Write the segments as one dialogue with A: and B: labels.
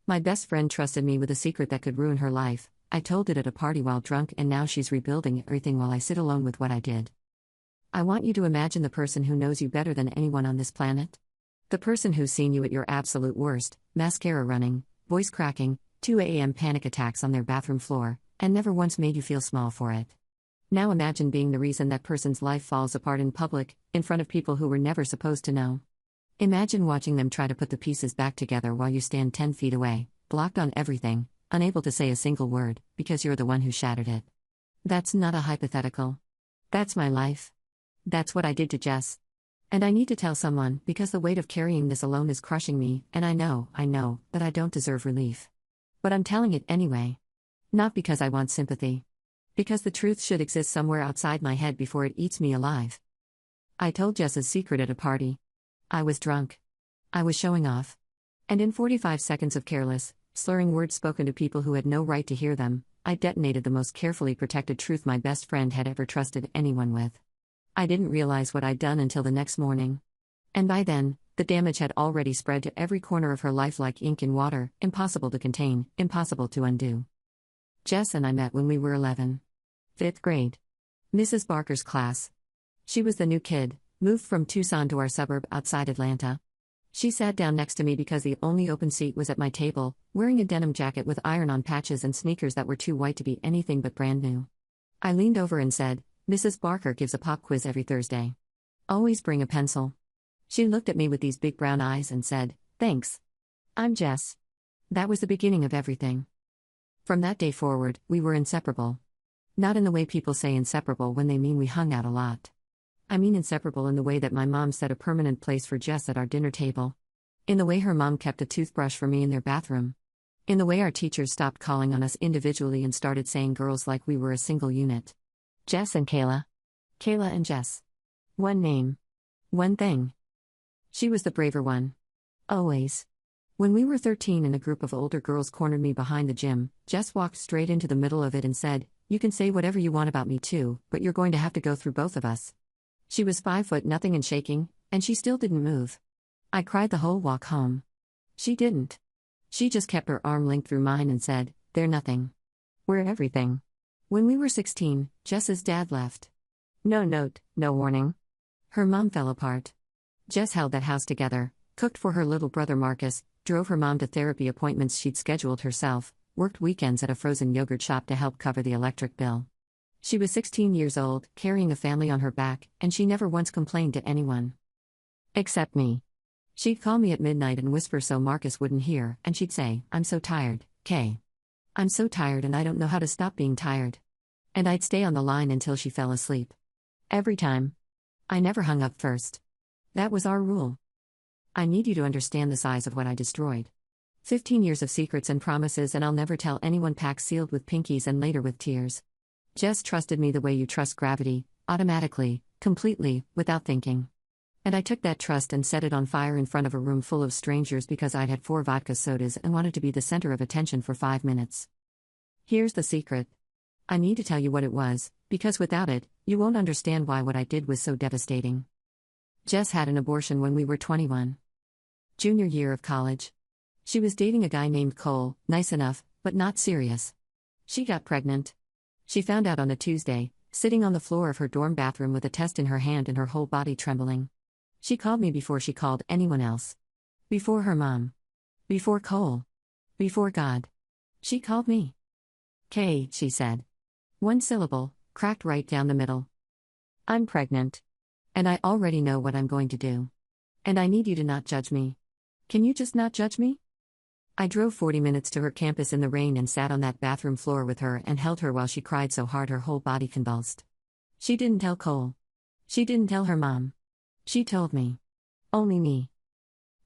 A: My best friend trusted me with a secret that could ruin her life. I told it at a party while drunk, and now she's rebuilding everything while I sit alone with what I did. I want you to imagine the person who knows you better than anyone on this planet. The person who's seen you at your absolute worst, mascara running, voice cracking, 2 a.m. panic attacks on their bathroom floor, and never once made you feel small for it. Now imagine being the reason that person's life falls apart in public, in front of people who were never supposed to know. Imagine watching them try to put the pieces back together while you stand 10 feet away, blocked on everything, unable to say a single word, because you're the one who shattered it. That's not a hypothetical. That's my life. That's what I did to Jess. And I need to tell someone, because the weight of carrying this alone is crushing me, and I know, that I don't deserve relief. But I'm telling it anyway. Not because I want sympathy. Because the truth should exist somewhere outside my head before it eats me alive. I told Jess's secret at a party. I was drunk. I was showing off. And in 45 seconds of careless, slurring words spoken to people who had no right to hear them, I detonated the most carefully protected truth my best friend had ever trusted anyone with. I didn't realize what I'd done until the next morning. And by then, the damage had already spread to every corner of her life like ink in water, impossible to contain, impossible to undo. Jess and I met when we were 11. 5th grade. Mrs. Barker's class. She was the new kid, moved from Tucson to our suburb outside Atlanta. She sat down next to me because the only open seat was at my table, wearing a denim jacket with iron-on patches and sneakers that were too white to be anything but brand new. I leaned over and said, "Mrs. Barker gives a pop quiz every Thursday. Always bring a pencil." She looked at me with these big brown eyes and said, "Thanks. I'm Jess." That was the beginning of everything. From that day forward, we were inseparable. Not in the way people say inseparable when they mean we hung out a lot. I mean inseparable in the way that my mom set a permanent place for Jess at our dinner table. In the way her mom kept a toothbrush for me in their bathroom. In the way our teachers stopped calling on us individually and started saying girls like we were a single unit. Jess and Kayla. Kayla and Jess. One name. One thing. She was the braver one. Always. When we were 13 and a group of older girls cornered me behind the gym, Jess walked straight into the middle of it and said, "You can say whatever you want about me too, but you're going to have to go through both of us." She was 5'0" and shaking, and she still didn't move. I cried the whole walk home. She didn't. She just kept her arm linked through mine and said, "They're nothing. We're everything." When we were 16, Jess's dad left. No note, no warning. Her mom fell apart. Jess held that house together, cooked for her little brother Marcus, drove her mom to therapy appointments she'd scheduled herself, worked weekends at a frozen yogurt shop to help cover the electric bill. She was 16 years old, carrying a family on her back, and she never once complained to anyone. Except me. She'd call me at midnight and whisper so Marcus wouldn't hear, and she'd say, "I'm so tired, Kay. I'm so tired and I don't know how to stop being tired." And I'd stay on the line until she fell asleep. Every time. I never hung up first. That was our rule. I need you to understand the size of what I destroyed. 15 years of secrets and promises, and I'll never tell anyone, packs sealed with pinkies and later with tears. Jess trusted me the way you trust gravity, automatically, completely, without thinking. And I took that trust and set it on fire in front of a room full of strangers because I'd had 4 vodka sodas and wanted to be the center of attention for 5 minutes. Here's the secret. I need to tell you what it was, because without it, you won't understand why what I did was so devastating. Jess had an abortion when we were 21. Junior year of college. She was dating a guy named Cole, nice enough, but not serious. She got pregnant. She found out on a Tuesday, sitting on the floor of her dorm bathroom with a test in her hand and her whole body trembling. She called me before she called anyone else. Before her mom. Before Cole. Before God. She called me. "Kay," she said. One syllable, cracked right down the middle. "I'm pregnant. And I already know what I'm going to do. And I need you to not judge me. Can you just not judge me?" I drove 40 minutes to her campus in the rain and sat on that bathroom floor with her and held her while she cried so hard her whole body convulsed. She didn't tell Cole. She didn't tell her mom. She told me. Only me.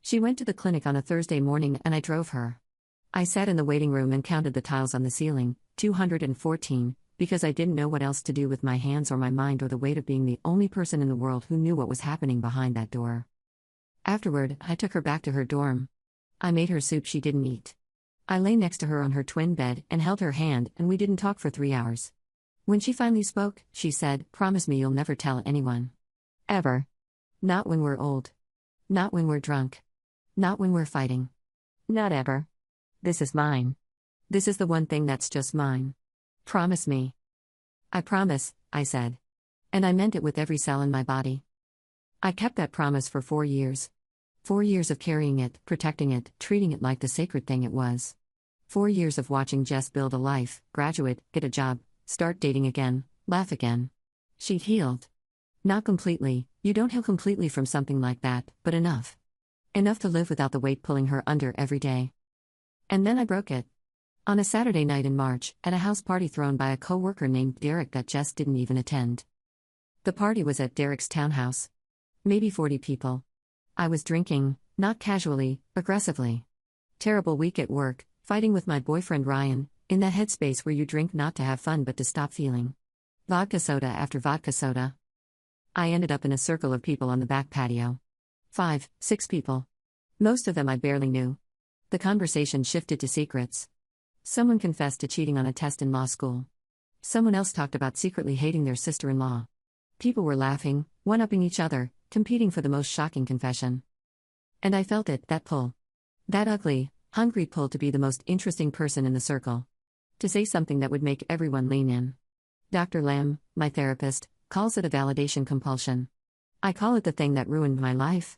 A: She went to the clinic on a Thursday morning and I drove her. I sat in the waiting room and counted the tiles on the ceiling, 214, because I didn't know what else to do with my hands or my mind or the weight of being the only person in the world who knew what was happening behind that door. Afterward, I took her back to her dorm. I made her soup she didn't eat. I lay next to her on her twin bed and held her hand, and we didn't talk for 3 hours. When she finally spoke, she said, "Promise me you'll never tell anyone. Ever. Not when we're old. Not when we're drunk. Not when we're fighting. Not ever. This is mine. This is the one thing that's just mine. Promise me. I promise, I said. And I meant it with every cell in my body. I kept that promise for 4 years. 4 years of carrying it, protecting it, treating it like the sacred thing it was. 4 years of watching Jess build a life, graduate, get a job, start dating again, laugh again. She'd healed. Not completely, you don't heal completely from something like that, but enough. Enough to live without the weight pulling her under every day. And then I broke it. On a Saturday night in March, at a house party thrown by a co-worker named Derek that Jess didn't even attend. The party was at Derek's townhouse. Maybe 40 people. I was drinking, not casually, aggressively. Terrible week at work, fighting with my boyfriend Ryan, in that headspace where you drink not to have fun but to stop feeling. Vodka soda after vodka soda. I ended up in a circle of people on the back patio. 5, 6 people. Most of them I barely knew. The conversation shifted to secrets. Someone confessed to cheating on a test in law school. Someone else talked about secretly hating their sister-in-law. People were laughing, one-upping each other, competing for the most shocking confession. And I felt it, that pull. That ugly, hungry pull to be the most interesting person in the circle. To say something that would make everyone lean in. Dr. Lamb, my therapist, calls it a validation compulsion. I call it the thing that ruined my life.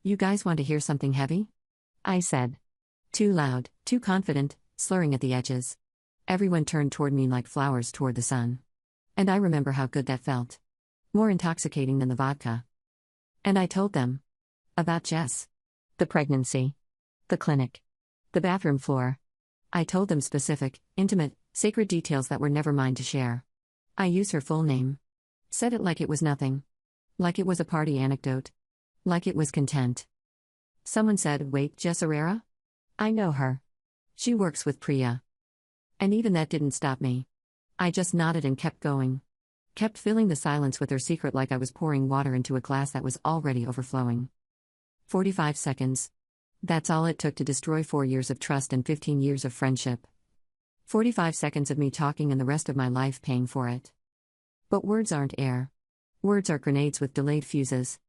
A: You guys want to hear something heavy? I said. Too loud, too confident, slurring at the edges. Everyone turned toward me like flowers toward the sun. And I remember how good that felt. More intoxicating than the vodka. And I told them. About Jess. The pregnancy. The clinic. The bathroom floor. I told them specific, intimate, sacred details that were never mine to share. I used her full name. Said it like it was nothing. Like it was a party anecdote. Like it was content. Someone said, wait, Jess Herrera? I know her. She works with Priya. And even that didn't stop me. I just nodded and kept going. Kept filling the silence with her secret like I was pouring water into a glass that was already overflowing. 45 seconds. That's all it took to destroy 4 years of trust and 15 years of friendship. 45 seconds of me talking and the rest of my life paying for it. But words aren't air. Words are grenades with delayed fuses.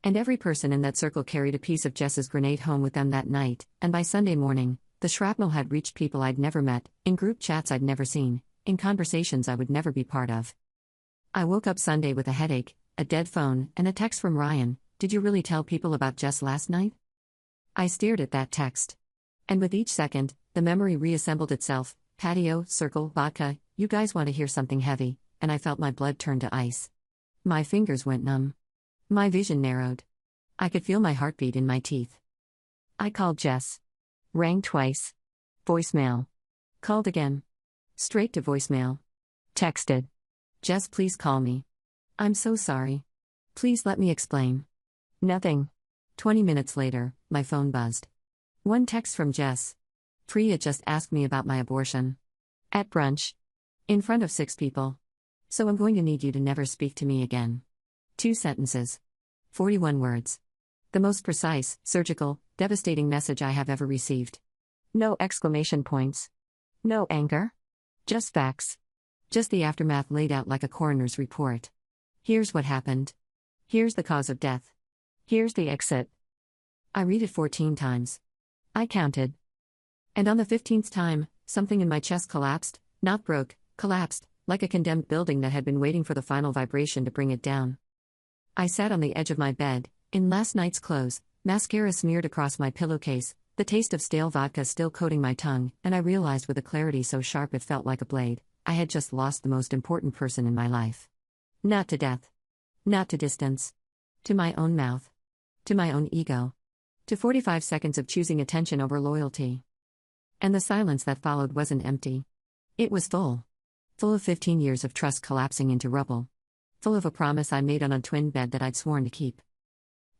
A: And every person in that circle carried a piece of Jess's grenade home with them that night, and by Sunday morning, the shrapnel had reached people I'd never met, in group chats I'd never seen, in conversations I would never be part of. I woke up Sunday with a headache, a dead phone, and a text from Ryan, "Did you really tell people about Jess last night?" I stared at that text. And with each second, the memory reassembled itself, patio, circle, vodka, you guys want to hear something heavy, and I felt my blood turn to ice. My fingers went numb. My vision narrowed. I could feel my heartbeat in my teeth. I called Jess. Rang twice. Voicemail. Called again. Straight to voicemail. Texted. Jess, please call me. I'm so sorry. Please let me explain. Nothing. 20 minutes later, my phone buzzed. One text from Jess. Priya just asked me about my abortion. At brunch. In front of 6 people. So I'm going to need you to never speak to me again. 2 sentences. 41 words. The most precise, surgical, devastating message I have ever received. No exclamation points. No anger. Just facts. Just the aftermath laid out like a coroner's report. Here's what happened. Here's the cause of death. Here's the exit. I read it 14 times. I counted. And on the 15th time, something in my chest collapsed, not broke, collapsed, like a condemned building that had been waiting for the final vibration to bring it down. I sat on the edge of my bed, in last night's clothes, mascara smeared across my pillowcase, the taste of stale vodka still coating my tongue, and I realized with a clarity so sharp it felt like a blade, I had just lost the most important person in my life. Not to death. Not to distance. To my own mouth. To my own ego. To 45 seconds of choosing attention over loyalty. And the silence that followed wasn't empty. It was full. Full of 15 years of trust collapsing into rubble. Full of a promise I made on a twin bed that I'd sworn to keep.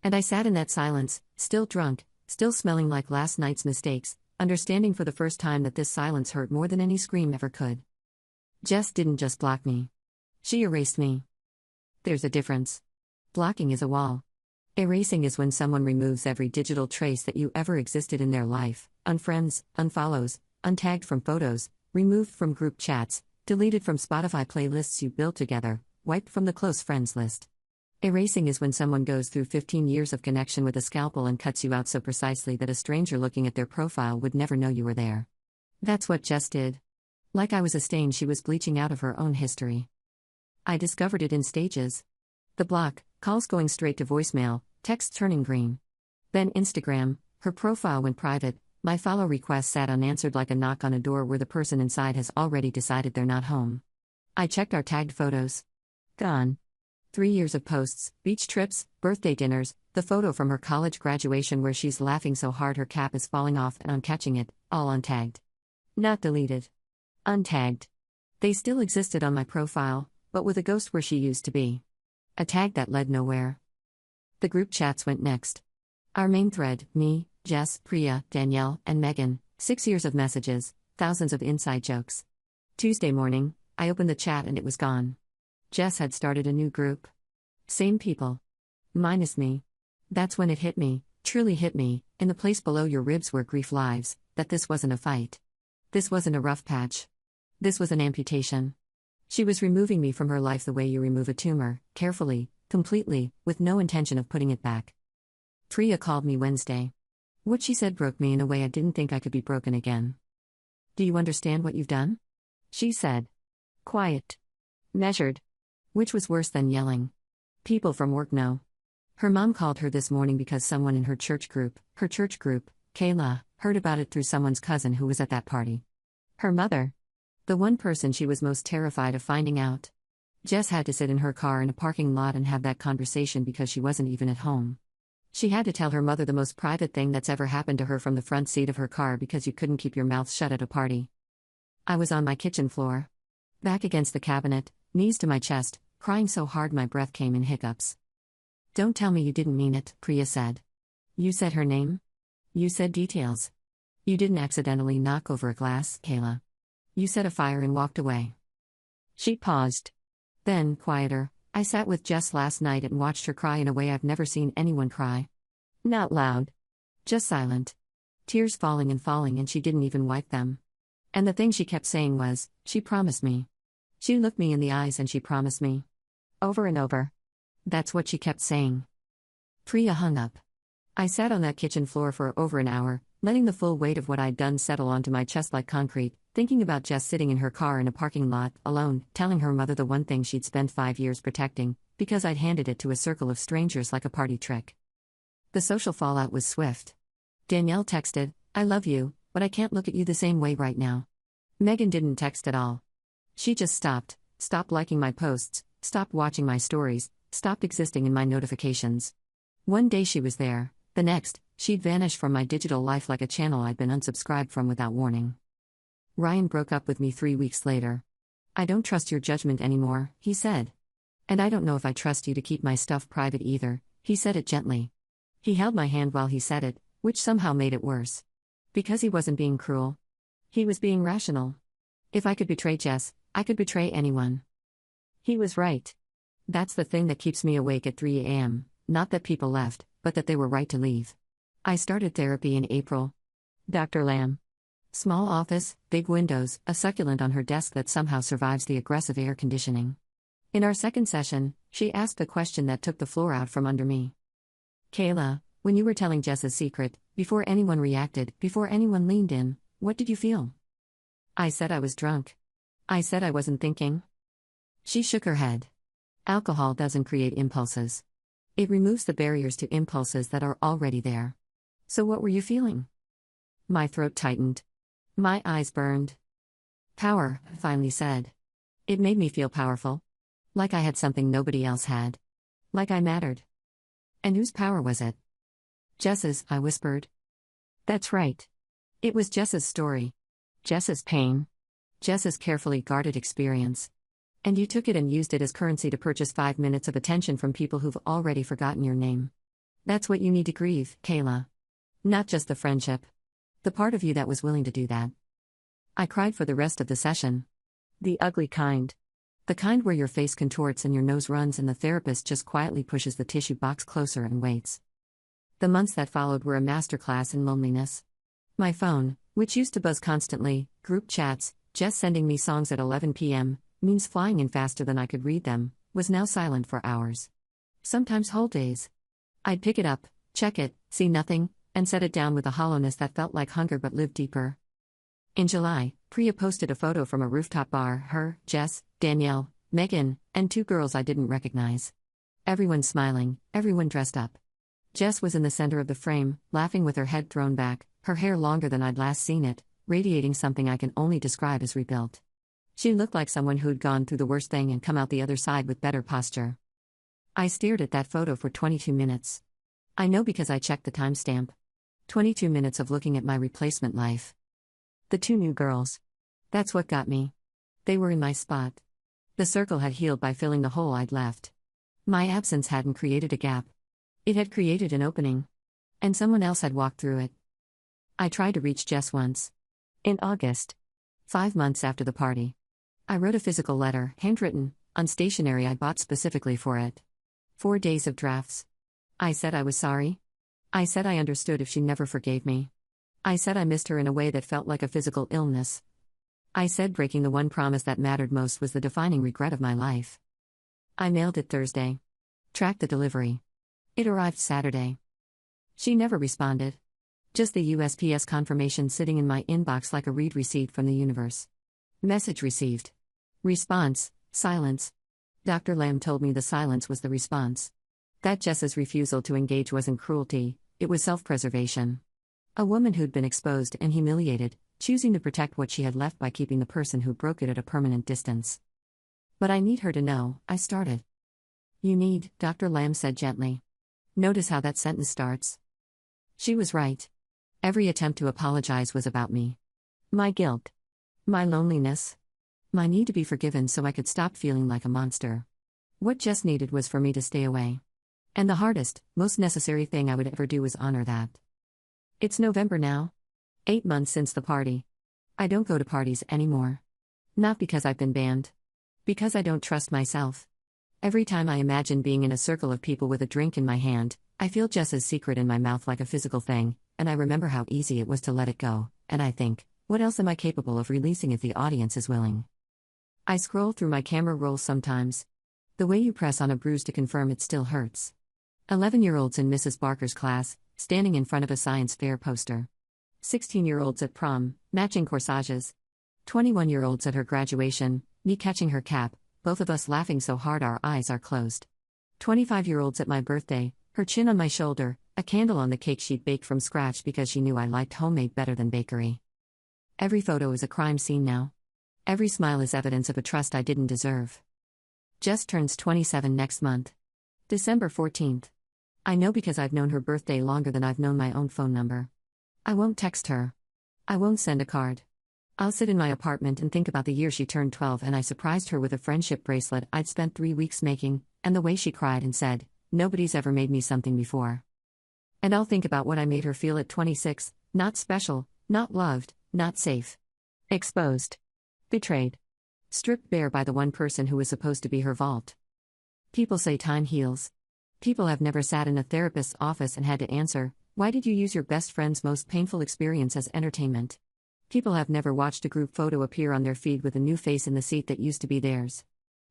A: And I sat in that silence, still drunk, still smelling like last night's mistakes, understanding for the first time that this silence hurt more than any scream ever could. Jess didn't just block me. She erased me. There's a difference. Blocking is a wall. Erasing is when someone removes every digital trace that you ever existed in their life, unfriends, unfollows, untagged from photos, removed from group chats, deleted from Spotify playlists you built together, wiped from the close friends list. Erasing is when someone goes through 15 years of connection with a scalpel and cuts you out so precisely that a stranger looking at their profile would never know you were there. That's what Jess did. Like I was a stain she was bleaching out of her own history. I discovered it in stages. The block, calls going straight to voicemail, texts turning green. Then Instagram, her profile went private, my follow requests sat unanswered like a knock on a door where the person inside has already decided they're not home. I checked our tagged photos. Gone. 3 years of posts, beach trips, birthday dinners, the photo from her college graduation where she's laughing so hard her cap is falling off and I'm catching it, all untagged. Not deleted. Untagged. They still existed on my profile, but with a ghost where she used to be. A tag that led nowhere. The group chats went next. Our main thread, me, Jess, Priya, Danielle, and Megan, 6 years of messages, thousands of inside jokes. Tuesday morning, I opened the chat and it was gone. Jess had started a new group. Same people. Minus me. That's when it hit me, truly hit me, in the place below your ribs where grief lives, that this wasn't a fight. This wasn't a rough patch. This was an amputation. She was removing me from her life the way you remove a tumor, carefully, completely, with no intention of putting it back. Priya called me Wednesday. What she said broke me in a way I didn't think I could be broken again. Do you understand what you've done? She said. Quiet. Measured. Which was worse than yelling. People from work know. Her mom called her this morning because someone in her church group, Kayla, heard about it through someone's cousin who was at that party. Her mother. The one person she was most terrified of finding out. Jess had to sit in her car in a parking lot and have that conversation because she wasn't even at home. She had to tell her mother the most private thing that's ever happened to her from the front seat of her car because you couldn't keep your mouth shut at a party. I was on my kitchen floor. Back against the cabinet, knees to my chest, crying so hard my breath came in hiccups. Don't tell me you didn't mean it, Priya said. You said her name? You said details. You didn't accidentally knock over a glass, Kayla. You set a fire and walked away. She paused. Then, quieter, I sat with Jess last night and watched her cry in a way I've never seen anyone cry. Not loud. Just silent. Tears falling and she didn't even wipe them. And the thing she kept saying was, she promised me. She looked me in the eyes and she promised me. Over and over. That's what she kept saying. Priya hung up. I sat on that kitchen floor for over an hour, letting the full weight of what I'd done settle onto my chest like concrete, thinking about Jess sitting in her car in a parking lot, alone, telling her mother the one thing she'd spent 5 years protecting, because I'd handed it to a circle of strangers like a party trick. The social fallout was swift. Danielle texted, I love you, but I can't look at you the same way right now. Megan didn't text at all. She just stopped liking my posts, stopped watching my stories, stopped existing in my notifications. One day she was there, the next, she'd vanished from my digital life like a channel I'd been unsubscribed from without warning. Ryan broke up with me 3 weeks later. I don't trust your judgment anymore, he said. And I don't know if I trust you to keep my stuff private either, he said it gently. He held my hand while he said it, which somehow made it worse. Because he wasn't being cruel. He was being rational. If I could betray Jess, I could betray anyone. He was right. That's the thing that keeps me awake at 3 a.m., not that people left, but that they were right to leave. I started therapy in April. Dr. Lamb. Small office, big windows, a succulent on her desk that somehow survives the aggressive air conditioning. In our second session, she asked the question that took the floor out from under me. Kayla, when you were telling Jess's secret, before anyone reacted, before anyone leaned in, what did you feel? I said I was drunk. I said I wasn't thinking. She shook her head. Alcohol doesn't create impulses. It removes the barriers to impulses that are already there. So what were you feeling? My throat tightened. My eyes burned. Power, I finally said. It made me feel powerful. Like I had something nobody else had. Like I mattered. And whose power was it? Jess's, I whispered. That's right. It was Jess's story. Jess's pain. Jess's carefully guarded experience. And you took it and used it as currency to purchase 5 minutes of attention from people who've already forgotten your name. That's what you need to grieve, Kayla. Not just the friendship. The part of you that was willing to do that. I cried for the rest of the session. The ugly kind. The kind where your face contorts and your nose runs and the therapist just quietly pushes the tissue box closer and waits. The months that followed were a masterclass in loneliness. My phone, which used to buzz constantly, group chats, Jess sending me songs at 11 p.m., memes flying in faster than I could read them, was now silent for hours. Sometimes whole days. I'd pick it up, check it, see nothing, and set it down with a hollowness that felt like hunger but lived deeper. In July, Priya posted a photo from a rooftop bar, her, Jess, Danielle, Megan, and 2 girls I didn't recognize. Everyone smiling, everyone dressed up. Jess was in the center of the frame, laughing with her head thrown back, her hair longer than I'd last seen it, radiating something I can only describe as rebuilt. She looked like someone who'd gone through the worst thing and come out the other side with better posture. I stared at that photo for 22 minutes. I know because I checked the timestamp. 22 minutes of looking at my replacement life. The 2 new girls. That's what got me. They were in my spot. The circle had healed by filling the hole I'd left. My absence hadn't created a gap. It had created an opening. And someone else had walked through it. I tried to reach Jess once. In August. 5 months after the party. I wrote a physical letter, handwritten, on stationery I bought specifically for it. 4 days of drafts. I said I was sorry. I said I understood if she never forgave me. I said I missed her in a way that felt like a physical illness. I said breaking the one promise that mattered most was the defining regret of my life. I mailed it Thursday. Tracked the delivery. It arrived Saturday. She never responded. Just the USPS confirmation sitting in my inbox like a read receipt from the universe. Message received. Response, silence. Dr. Lamb told me the silence was the response. That Jess's refusal to engage wasn't cruelty, it was self-preservation. A woman who'd been exposed and humiliated, choosing to protect what she had left by keeping the person who broke it at a permanent distance. But I need her to know, I started. You need, Dr. Lamb said gently. Notice how that sentence starts. She was right. Every attempt to apologize was about me. My guilt. My loneliness. My need to be forgiven so I could stop feeling like a monster. What Jess needed was for me to stay away. And the hardest, most necessary thing I would ever do was honor that. It's November now. 8 months since the party. I don't go to parties anymore. Not because I've been banned. Because I don't trust myself. Every time I imagine being in a circle of people with a drink in my hand, I feel Jess's secret in my mouth like a physical thing, and I remember how easy it was to let it go, and I think, what else am I capable of releasing if the audience is willing? I scroll through my camera rolls sometimes. The way you press on a bruise to confirm it still hurts. 11-year-olds in Mrs. Barker's class, standing in front of a science fair poster. 16-year-olds at prom, matching corsages. 21-year-olds at her graduation, me catching her cap, both of us laughing so hard our eyes are closed. 25-year-olds at my birthday, her chin on my shoulder, a candle on the cake she'd baked from scratch because she knew I liked homemade better than bakery. Every photo is a crime scene now. Every smile is evidence of a trust I didn't deserve. Jess turns 27 next month. December 14th. I know because I've known her birthday longer than I've known my own phone number. I won't text her. I won't send a card. I'll sit in my apartment and think about the year she turned 12 and I surprised her with a friendship bracelet I'd spent 3 weeks making, and the way she cried and said, "Nobody's ever made me something before." And I'll think about what I made her feel at 26, not special, not loved, not safe. Exposed. Betrayed. Stripped bare by the one person who was supposed to be her vault. People say time heals. People have never sat in a therapist's office and had to answer, why did you use your best friend's most painful experience as entertainment? People have never watched a group photo appear on their feed with a new face in the seat that used to be theirs.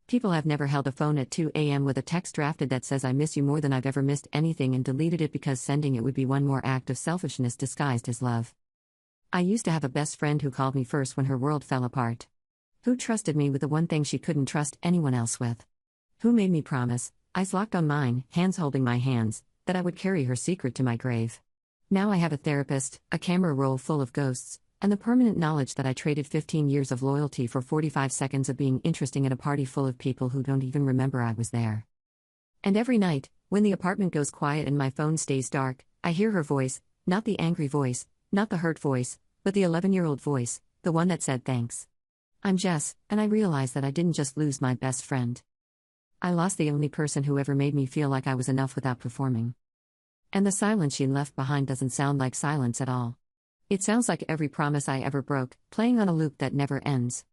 A: People have never held a phone at 2 a.m. with a text drafted that says I miss you more than I've ever missed anything and deleted it because sending it would be one more act of selfishness disguised as love. I used to have a best friend who called me first when her world fell apart. Who trusted me with the one thing she couldn't trust anyone else with. Who made me promise, eyes locked on mine, hands holding my hands, that I would carry her secret to my grave. Now I have a therapist, a camera roll full of ghosts, and the permanent knowledge that I traded 15 years of loyalty for 45 seconds of being interesting at a party full of people who don't even remember I was there. And every night, when the apartment goes quiet and my phone stays dark, I hear her voice, not the angry voice, not the hurt voice, but the 11-year-old voice, the one that said thanks. I'm Jess, and I realize that I didn't just lose my best friend. I lost the only person who ever made me feel like I was enough without performing. And the silence she left behind doesn't sound like silence at all. It sounds like every promise I ever broke, playing on a loop that never ends.